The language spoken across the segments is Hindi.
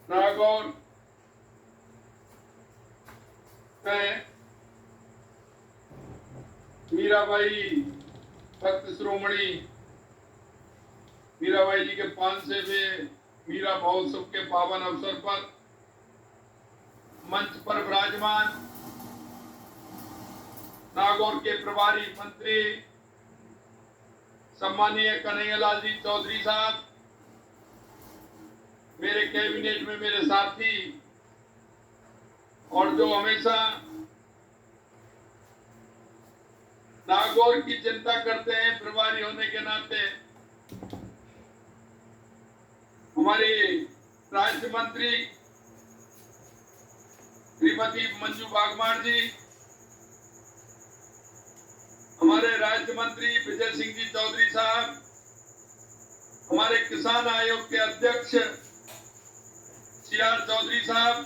नागौर में मीराबाई भक्त श्रोमणी मीराबाई जी के 500वें मीरा महोत्सव के पावन अवसर पर मंच पर विराजमान नागौर के प्रभारी मंत्री सम्मानीय कन्हैयालाल जी चौधरी साहब, मेरे कैबिनेट में मेरे साथी और जो हमेशा नागौर की चिंता करते हैं प्रभारी होने के नाते, हमारी राज्य मंत्री श्रीमती मंजू बागमार जी, हमारे राज्य मंत्री विजय सिंह जी चौधरी साहब, हमारे किसान आयोग के अध्यक्ष सीआर चौधरी साहब,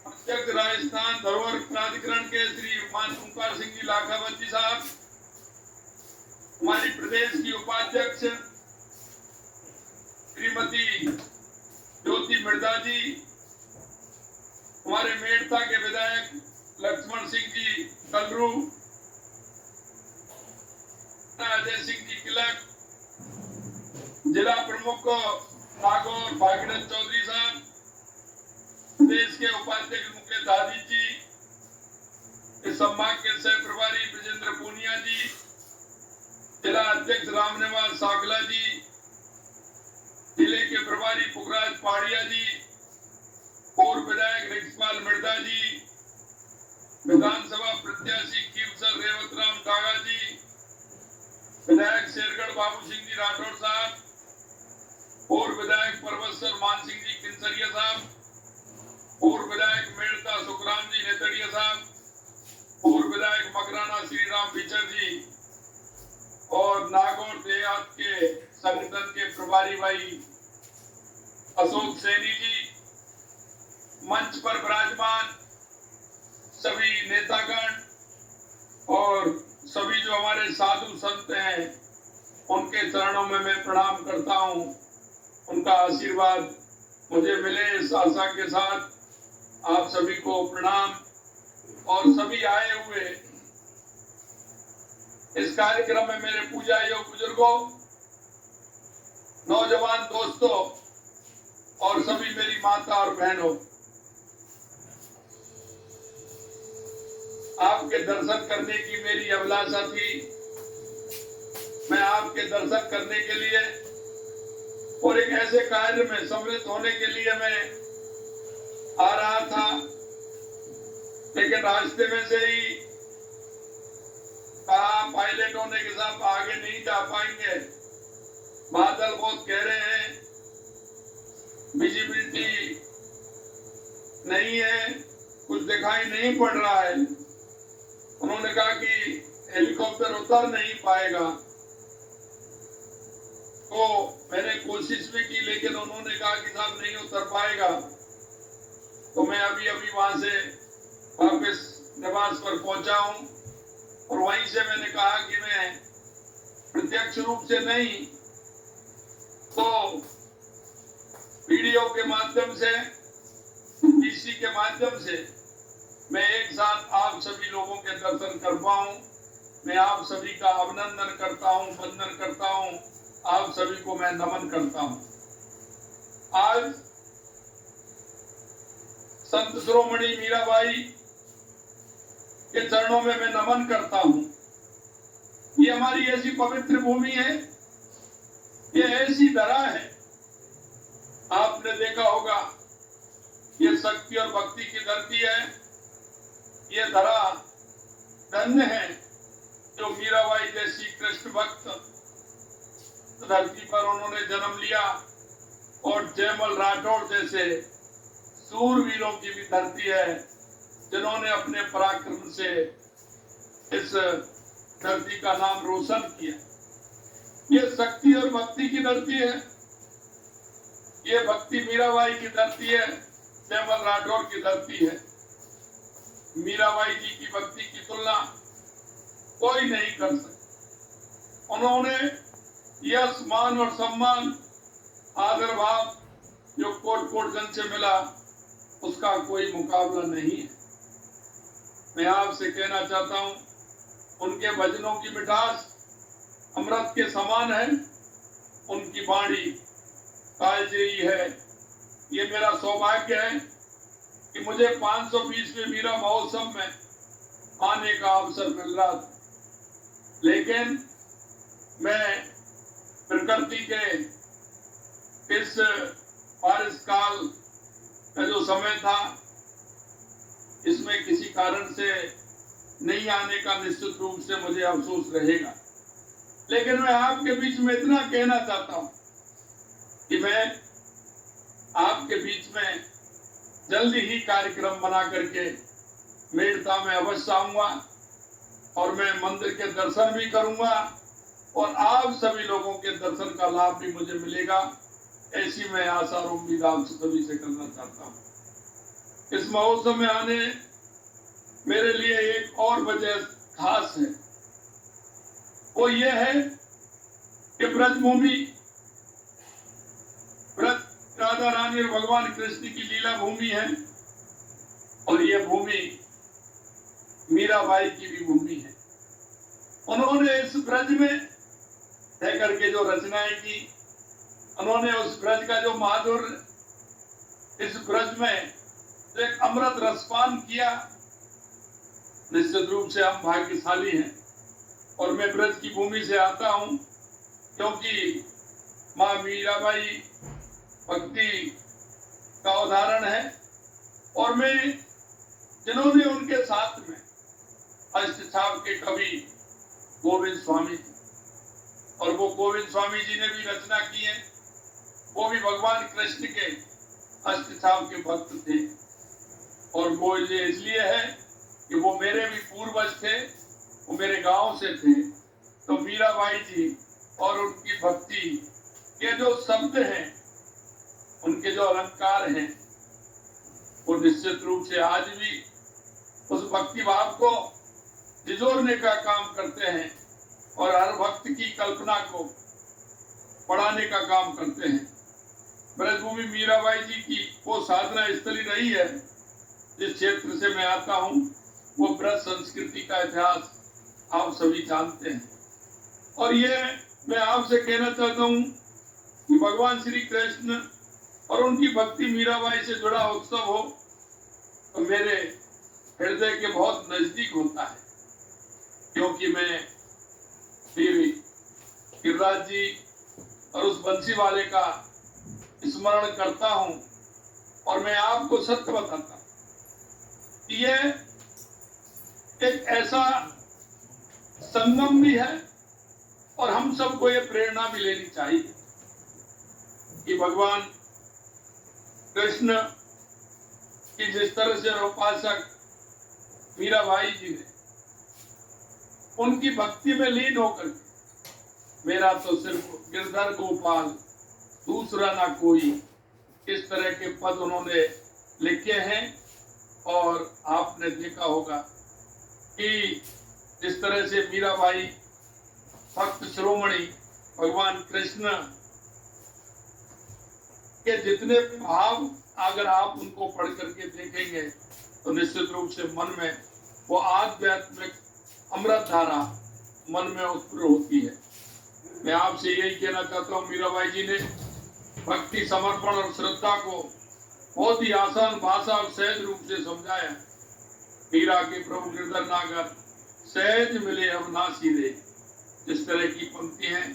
अध्यक्ष राजस्थान धरोहर प्राधिकरण के श्री ओंकार सिंह जी लाखावती साहब, हमारी प्रदेश की उपाध्यक्ष श्रीमती ज्योति मिर्जा जी, हमारे मेड़ता के विधायक लक्ष्मण सिंह जी कलरू, अजय सिंह जी किलक, जिला प्रमुख नागौर भागीरथ चौधरी साहब, प्रदेश के उपाध्यक्ष मुकेश दादी जी, इस संभाग के सह प्रभारी ब्रजेंद्र पूनिया जी, जिला अध्यक्ष रामनिवास सागला जी, जिले के प्रभारी पुखराज पहाड़िया जी, पूर्व विधायक रिक्सपाल मिर्जा जी, विधानसभा प्रत्याशी कीवसर रेवत राम डागा जी, विधायक शेरगढ़ बाबू सिंह जी राठौर साहब, पूर्व विधायक परमेश्वर मान सिंह जी किंसरिया साहब, पूर्व विधायक मेड़ता सुखराम जी नेतड़िया साहब, पूर्व विधायक मकराना श्री राम पिचर जी और नागौर देहात के संगठन के प्रभारी भाई अशोक सैनी जी, मंच पर विराजमान सभी नेतागण और सभी जो हमारे साधु संत हैं, उनके चरणों में मैं प्रणाम करता हूं। उनका आशीर्वाद मुझे मिले इस आशा के साथ आप सभी को प्रणाम। और सभी आए हुए इस कार्यक्रम में मेरे पूजा योग बुजुर्गों, नौजवान दोस्तों और सभी मेरी माता और बहनों, आपके दर्शन करने की मेरी अभिलाषा थी। मैं आपके दर्शन करने के लिए और एक ऐसे कार्य में सम्मिलित होने के लिए मैं आ रहा था, लेकिन रास्ते में से ही कहा पायलट होने के साथ आगे नहीं जा पाएंगे, बादल बहुत गहरे हैं, विजिबिलिटी नहीं है, कुछ दिखाई नहीं पड़ रहा है। उन्होंने कहा कि हेलीकॉप्टर उतर नहीं पाएगा, तो मैंने कोशिश भी की, लेकिन उन्होंने कहा कि साहब नहीं उतर पाएगा। तो मैं अभी वहां से वापस निवास पर पहुंचा हूं और वहीं से मैंने कहा कि मैं प्रत्यक्ष रूप से नहीं तो वीडियो के माध्यम से, पीसी के माध्यम से मैं एक साथ आप सभी लोगों के दर्शन कर पाऊं। मैं आप सभी का अभिनंदन करता हूं, वंदन करता हूं, आप सभी को मैं नमन करता हूं। आज संत शिरोमणि मीराबाई के चरणों में मैं नमन करता हूं। ये हमारी ऐसी पवित्र भूमि है, ये ऐसी धरा है, आपने देखा होगा, ये शक्ति और भक्ति की धरती है। ये धरा धन्य है जो मीराबाई जैसी कृष्ण भक्त धरती पर उन्होंने जन्म लिया और जयमल राठौर जैसे सूरवीरों की भी धरती है, जिन्होंने अपने पराक्रम से इस धरती का नाम रोशन किया। ये शक्ति और भक्ति की धरती है, ये भक्ति मीराबाई की धरती है, जयमल राठौर की धरती है। मीराबाई जी की भक्ति की तुलना कोई नहीं कर सकता। उन्होंने यश मान और सम्मान, आदर भाव कोट कोट जन से मिला, उसका कोई मुकाबला नहीं है। मैं आपसे कहना चाहता हूं, उनके भजनों की मिठास अमृत के समान है, उनकी वाणी कालजयी है। ये मेरा सौभाग्य है कि मुझे 520वें मीरा महोत्सव में आने का अवसर मिल रहा था, लेकिन मैं प्रकृति के इस बारिश काल का जो समय था, इसमें किसी कारण से नहीं आने का निश्चित रूप से मुझे अफसोस रहेगा। लेकिन मैं आपके बीच में इतना कहना चाहता हूं कि मैं आपके बीच में जल्दी ही कार्यक्रम बना करके मेड़ता में अवश्य आऊंगा और मैं मंदिर के दर्शन भी करूंगा और आप सभी लोगों के दर्शन का लाभ भी मुझे मिलेगा। ऐसी मैं आशा और उम्मीद आप सभी से करना चाहता हूं। इस महोत्सव में आने मेरे लिए एक और वजह खास है, वो ये है कि ब्रजभूमि, ब्रज राधा रानी और भगवान कृष्ण की लीला भूमि है और ये भूमि मीराबाई की भी भूमि है। उन्होंने इस ब्रज में रह करके जो रचनाएं की, उन्होंने उस ब्रज का जो माधुर्य, इस ब्रज में एक अमृत रसपान किया। निश्चित रूप से हम भाग्यशाली हैं और मैं ब्रज की भूमि से आता हूं, क्योंकि माँ मीराबाई भक्ति का उदाहरण है और मैं जिन्होंने उनके साथ में अष्टछाप के कवि गोविंद स्वामी थे और वो गोविंद स्वामी जी ने भी रचना की है, वो भी भगवान कृष्ण के अष्टछाप के भक्त थे। और वो ये इसलिए है कि वो मेरे भी पूर्वज थे, वो मेरे गांव से थे। तो मीराबाई जी और उनकी भक्ति के जो शब्द हैं, उनके जो अलंकार हैं, वो निश्चित रूप से आज भी उस भक्ति भाव को जिजोरने का काम करते हैं और हर भक्त की कल्पना को बढ़ाने का काम करते हैं। ब्रजभूमि मीराबाई जी की वो साधना स्थली रही है। जिस क्षेत्र से मैं आता हूँ, वो ब्रज संस्कृति का इतिहास आप सभी जानते हैं। और ये मैं आपसे कहना चाहता हूँ कि भगवान श्री कृष्ण और उनकी भक्ति मीराबाई से जुड़ा उत्सव हो तो मेरे हृदय के बहुत नजदीक होता है, क्योंकि मैं श्री गिरिराज जी और उस बंसी वाले का स्मरण करता हूं और मैं आपको सत्य बताता हूं कि ये एक ऐसा संगम भी है और हम सबको ये प्रेरणा भी लेनी चाहिए कि भगवान कृष्ण की जिस तरह से उपासक मीराबाई जी ने उनकी भक्ति में लीन होकर मेरा तो सिर्फ गिरधर गोपाल, दूसरा ना कोई, इस तरह के पद उन्होंने लिखे हैं। और आपने देखा होगा कि जिस तरह से मीराबाई भक्त शिरोमणि भगवान कृष्ण के जितने भाव अगर आप उनको पढ़ करके देखेंगे तो निश्चित रूप से मन में वो आध्यात्मिक अमृत धारा मन में उत्पन्न होती है। मैं आपसे यही कहना चाहता हूँ, मीराबाई जी ने भक्ति, समर्पण और श्रद्धा को बहुत ही आसान भाषा और सहज रूप से समझाया। मीरा के प्रभु गिरधर नागर सहज मिले अब नासी रे, इस तरह की पंक्ति है।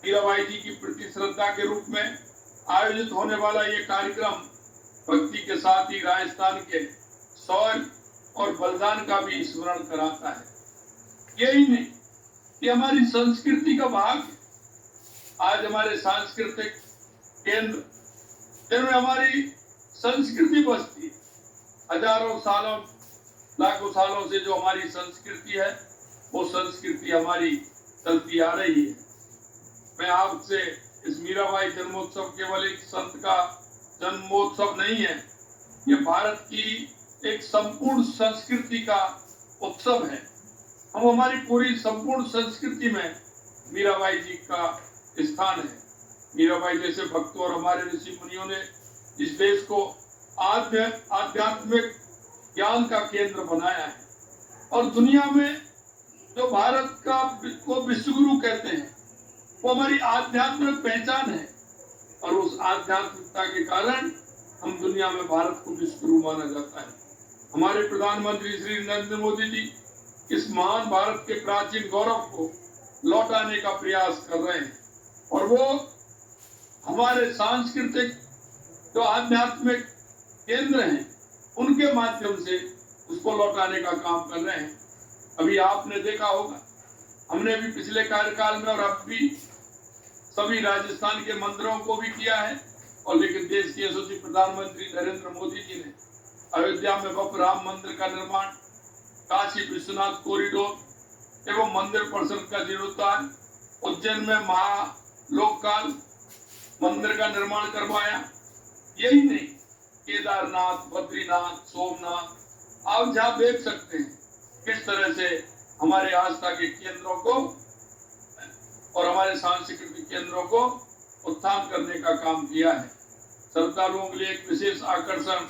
मीराबाई जी की प्रति श्रद्धा के रूप में आयोजित होने वाला ये कार्यक्रम भक्ति के साथ ही राजस्थान के शौर्य और बलिदान का भी स्मरण कराता है। यही नहीं, ये हमारी संस्कृति का भाग है। आज हमारे सांस्कृतिक केंद्र जिनमें हमारी संस्कृति बसती है, हजारों सालों, लाखों सालों से जो हमारी संस्कृति है, वो संस्कृति हमारी चलती आ रही है। मैं आपसे इस मीराबाई जन्मोत्सव केवल एक संत का जन्मोत्सव नहीं है, ये भारत की एक संपूर्ण संस्कृति का उत्सव है। हम हमारी पूरी संपूर्ण संस्कृति में मीराबाई जी का स्थान है। मीराबाई जैसे भक्तों और हमारे ऋषि मुनियों ने इस देश को आध्यात्मिक ज्ञान का केंद्र बनाया है। और दुनिया में जो भारत का को विश्वगुरु कहते हैं, वो हमारी आध्यात्मिक पहचान है। और उस आध्यात्मिकता के कारण हम दुनिया में भारत को विश्वगुरु माना जाता है। हमारे प्रधानमंत्री श्री नरेंद्र मोदी जी इस महान भारत के प्राचीन गौरव को लौटाने का प्रयास कर रहे हैं और वो हमारे सांस्कृतिक जो आध्यात्मिक केंद्र हैं उनके माध्यम से उसको लौटाने का काम कर रहे हैं। अभी आपने देखा होगा, हमने भी पिछले कार्यकाल में और अब भी सभी राजस्थान के मंदिरों को भी किया है। और लेकिन देश के यशस्वी प्रधानमंत्री नरेंद्र मोदी जी ने अयोध्या में भव्य राम मंदिर का निर्माण, काशी विश्वनाथ कॉरिडोर एवं मंदिर परिसर का जीर्णोद्धार, उज्जैन में महालोकपाल मंदिर का निर्माण करवाया। यही नहीं, केदारनाथ, बद्रीनाथ, सोमनाथ, आप जहाँ देख सकते हैं किस तरह से हमारे आस्था के केंद्रों को और हमारे सांस्कृतिक केंद्रों को उत्थान करने का काम किया है। श्रद्धालुओं के लिए एक विशेष आकर्षण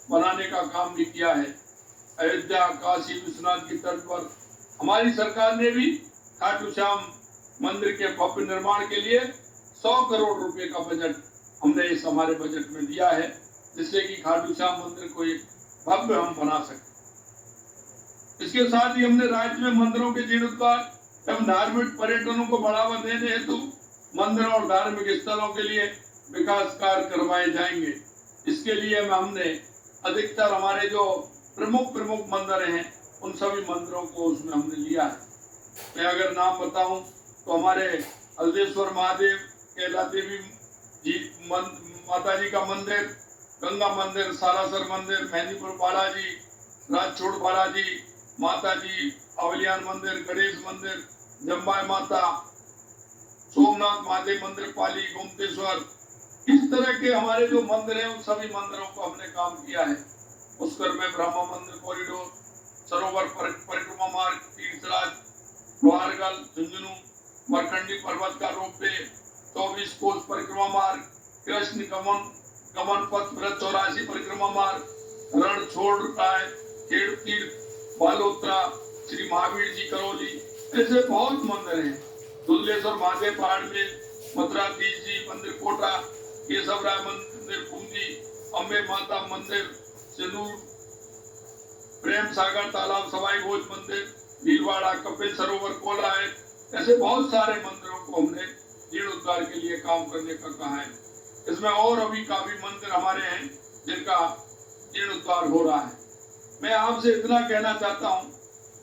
बनाने का काम भी किया है। अयोध्या, काशी विश्वनाथ की तर्ज पर हमारी सरकार ने भी खाटू श्याम मंदिर के भव्य निर्माण के लिए 100 करोड़ रुपए का बजट हमने इस हमारे बजट में दिया है, जिससे कि खाटू श्याम मंदिर को एक भव्य हम बना सके। इसके साथ ही हमने राज्य में मंदिरों के जीर्णोद्धार एवं धार्मिक पर्यटनों को बढ़ावा देने हेतु मंदिरों और धार्मिक स्थलों के लिए विकास कार्य करवाए जाएंगे। इसके लिए हमने अधिकतर हमारे जो प्रमुख मंदिर हैं उन सभी मंदिरों को उसमें हमने लिया है। मैं अगर नाम बताऊं तो हमारे हल्देश्वर महादेव, कैला देवी जी माता जी का मंदिर, गंगा मंदिर, सारासर मंदिर, मेहंदीपुर बालाजी, राजछोड़ बालाजी, माता जी, अवलियान मंदिर, गणेश मंदिर, जम्बाई माता, सोमनाथ महादेव मंदिर, पाली, गोमतेश्वर, इस तरह के हमारे जो मंदिर हैं उन सभी मंदिरों को हमने काम किया है। पुष्कर में ब्रह्मा मंदिर कॉरिडोर, सरोवर परिक्रमा मार्ग, तीर्थराज, लोहारगल, झुंझुनू, मरकंडी पर्वत का रोपवे, 24 कोस परिक्रमा मार्ग, कृष्ण कमन पथ, व्रत 84 परिक्रमा मार्ग, रणछोड़ राय, खेड़ तीर्थ, बालोत्रा, श्री महावीर जी करौली, ऐसे बहुत मंदिर हैं। दुल्लेश्वर महादेव पहाड़ में, मथुराधीश जी मंदिर कोटा, केशव राय मंदिर कुंजी, अम्बे माता मंदिर सिंदूर, प्रेम सागर तालाब, सवाई भोज मंदिर, भीलवाड़ा, कपिल सरोवर, कोला है। ऐसे बहुत सारे मंदिरों को हमने जीर्णोद्धार के लिए काम करने का कहा है। इसमें और अभी काफी मंदिर हमारे हैं जिनका जीर्णोद्धार हो रहा है। मैं आपसे इतना कहना चाहता हूँ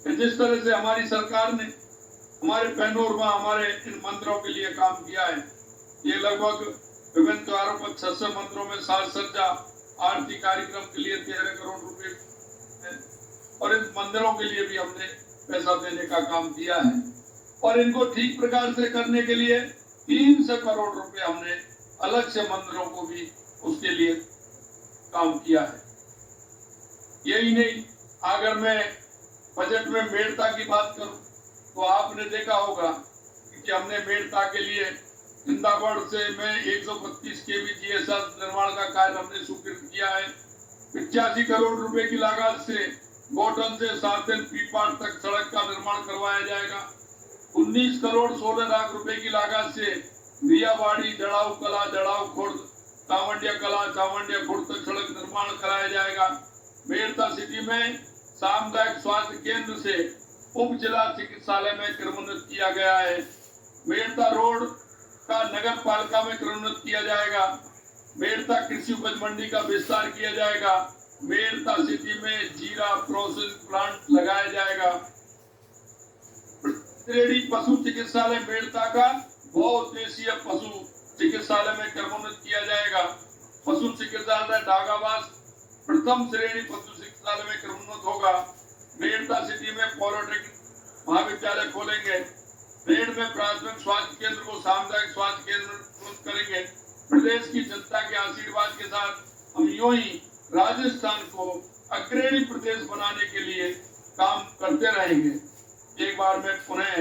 कि जिस तरह से हमारी सरकार ने हमारे पैनोर में हमारे इन मंदिरों के लिए काम किया है, ये लगभग विभिन्न त्योहारों पर 600 मंदिरों में साज सज्जा आरती कार्यक्रम के लिए 13 करोड़ रुपए और इन मंदिरों के लिए भी हमने पैसा देने का काम किया है। और इनको ठीक प्रकार से करने के लिए 300 करोड़ रुपए हमने अलग से मंदिरों को भी उसके लिए काम किया है। यही नहीं, अगर मैं बजट में मेड़ता की बात करूं तो आपने देखा होगा कि हमने मेड़ता के लिए इंदागढ़ से में 132 केवी जीएसएस निर्माण का कार्य हमने स्वीकृत किया है। 85 करोड़ रुपए की लागत से गोटन से सातन पीपाड़ तक सड़क का निर्माण करवाया जाएगा। 19 करोड़ 16 लाख रुपए की लागत से दियाबाड़ी, जड़ाऊ कला, जड़ाऊ खुर्द, चावंडिया कला, चावंडिया खुर्द तक सड़क निर्माण कराया जाएगा। मेड़ता सिटी में सामुदायिक स्वास्थ्य केंद्र से उप जिला चिकित्सालय में क्रमोन्नत किया गया है। मेड़ता रोड का नगर पालिका में क्रमोन्नत किया जाएगा। मेड़ता कृषि उपज मंडी का विस्तार किया जाएगा। मेड़ता सिटी में जीरा प्रोसेसिंग प्लांट लगाया जाएगा। त्रिवेणी पशु चिकित्सालय मेड़ता का बहुउद्देशीय पशु चिकित्सालय में क्रमोन्नत किया जाएगा। पशु चिकित्सालय डागावास प्रथम श्रेणी पशु चिकित्सालय में क्रमोन्नत होगा। मेड़ता सिटी में पॉलिटेक्निक महाविद्यालय खोलेंगे। मेड़ में प्राथमिक स्वास्थ्य केंद्र को सामुदायिक स्वास्थ्य केंद्र करेंगे। प्रदेश की जनता के आशीर्वाद के साथ हम यूं ही राजस्थान को अग्रणी प्रदेश बनाने के लिए काम करते रहेंगे। एक बार मैं पुनः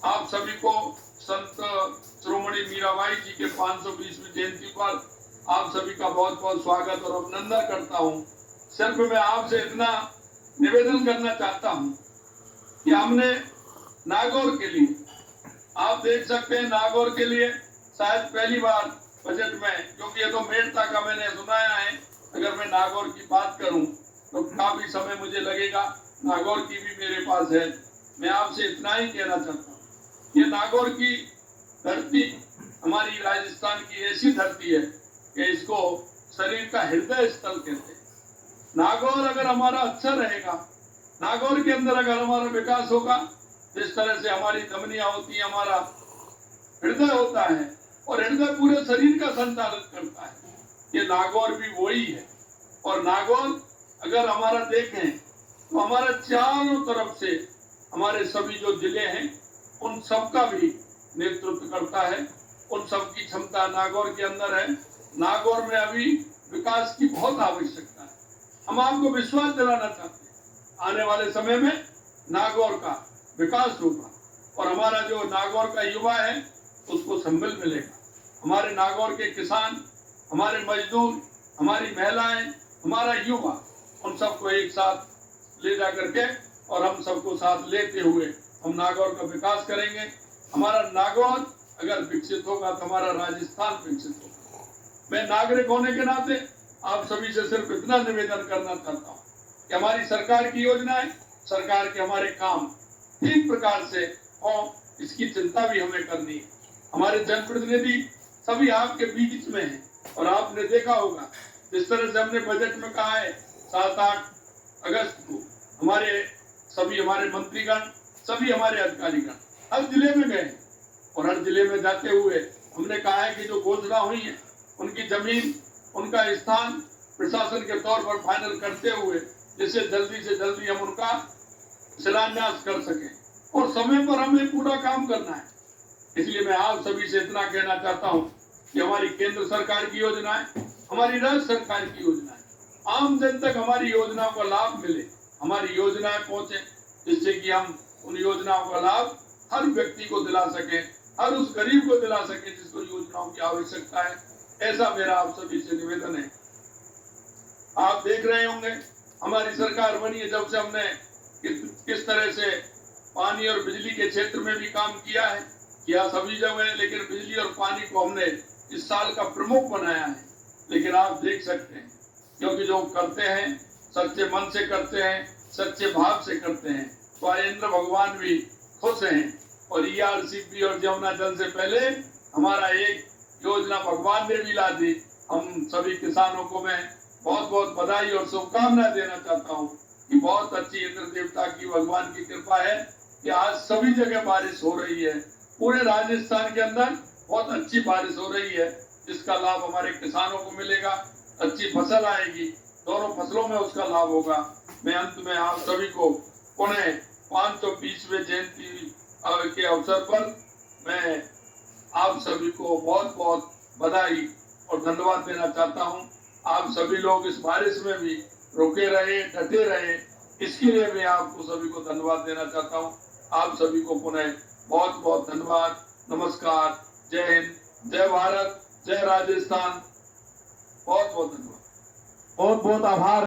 आप सभी को संत श्रोमणी मीराबाई जी के 520वीं जयंती पर आप सभी का बहुत बहुत स्वागत और अभिनंदन करता हूं। सिर्फ मैं आपसे इतना निवेदन करना चाहता हूं कि हमने नागौर के लिए, आप देख सकते हैं, नागौर के लिए शायद पहली बार बजट में, क्योंकि ये तो मेड़ता का मैंने सुनाया है, अगर मैं नागौर की बात करूं तो काफी समय मुझे लगेगा। नागौर की भी मेरे पास है। मैं आपसे इतना ही कहना चाहता हूँ, ये नागौर की धरती हमारी राजस्थान की ऐसी धरती है कि इसको शरीर का हृदय स्थल कहते हैं। नागौर अगर हमारा अच्छा रहेगा, नागौर के अंदर अगर हमारा विकास होगा, जिस तरह से हमारी धमनियां होती है, हमारा हृदय होता है और हृदय पूरे शरीर का संचालित करता है, ये नागौर भी वही है। और नागौर अगर हमारा देखें तो हमारा चारों तरफ से हमारे सभी जो जिले हैं उन सबका भी नेतृत्व करता है, उन सबकी क्षमता नागौर के अंदर है। नागौर में अभी विकास की बहुत आवश्यकता है। हम आपको विश्वास दिलाना चाहते हैं, आने वाले समय में नागौर का विकास होगा और हमारा जो नागौर का युवा है उसको संबल मिलेगा। हमारे नागौर के किसान, हमारे मजदूर, हमारी महिलाएं, हमारा युवा, उन सबको एक साथ ले जा करके और हम सबको साथ लेते हुए हम नागौर का विकास करेंगे। हमारा नागौर अगर विकसित होगा तो हमारा राजस्थान विकसित होगा। मैं नागरिक होने के नाते आप सभी से सिर्फ इतना निवेदन करना चाहता हूँ कि हमारी सरकार की योजनाएं, सरकार के हमारे काम ठीक प्रकार से हो, इसकी चिंता भी हमें करनी है। हमारे जनप्रतिनिधि सभी आपके बीच में हैं और आपने देखा होगा जिस तरह से हमने बजट में कहा है 7-8 अगस्त को हमारे मंत्रीगण, सभी हमारे अधिकारीगण हर जिले में गए और हर जिले में जाते हुए हमने कहा है कि जो घोषणा हुई है उनकी जमीन, उनका स्थान प्रशासन के तौर पर फाइनल करते हुए जिससे जल्दी से जल्दी हम उनका शिलान्यास कर सकें और समय पर हमें पूरा काम करना है। इसलिए मैं आप सभी से इतना कहना चाहता हूं कि हमारी केंद्र सरकार की योजनाएं, हमारी राज्य सरकार की योजनाएं, आम जन तक हमारी योजनाओं का लाभ मिले, हमारी योजनाएं पहुंचे, जिससे कि हम उन योजनाओं का लाभ हर व्यक्ति को दिला सके, हर उस गरीब को दिला सके जिसको योजनाओं की आवश्यकता है। ऐसा मेरा आप सभी से निवेदन है। आप देख रहे होंगे हमारी सरकार बनी है जब से हमने किस तरह से पानी और बिजली के क्षेत्र में भी काम किया है, किया सभी जगह, लेकिन बिजली और पानी को हमने इस साल का प्रमुख बनाया है। लेकिन आप देख सकते हैं, क्योंकि जो करते हैं सच्चे मन से करते हैं, सच्चे भाव से करते हैं, तो इंद्र भगवान भी खुश हैं। और ERCP और जमुना जल से पहले हमारा एक योजना भगवान ने भी ला दी। हम सभी किसानों को मैं बहुत बहुत बधाई और शुभकामनाएं देना चाहता हूँ कि बहुत अच्छी इंद्र देवता की, भगवान की कृपा है कि आज सभी जगह बारिश हो रही है। पूरे राजस्थान के अंदर बहुत अच्छी बारिश हो रही है, जिसका लाभ हमारे किसानों को मिलेगा। अच्छी फसल आएगी, दोनों फसलों में उसका लाभ होगा। मैं अंत में आप सभी को पुनः 520वें जयंती के अवसर पर मैं आप सभी को बहुत बहुत बधाई और धन्यवाद देना चाहता हूं। आप सभी लोग इस बारिश में भी रुके रहे, डटे रहे, इसके लिए मैं आपको सभी को धन्यवाद देना चाहता हूं। आप सभी को पुनः बहुत बहुत धन्यवाद। नमस्कार, जय हिंद, जय भारत, जय राजस्थान। बहुत बहुत धन्यवाद, बहुत बहुत आभार।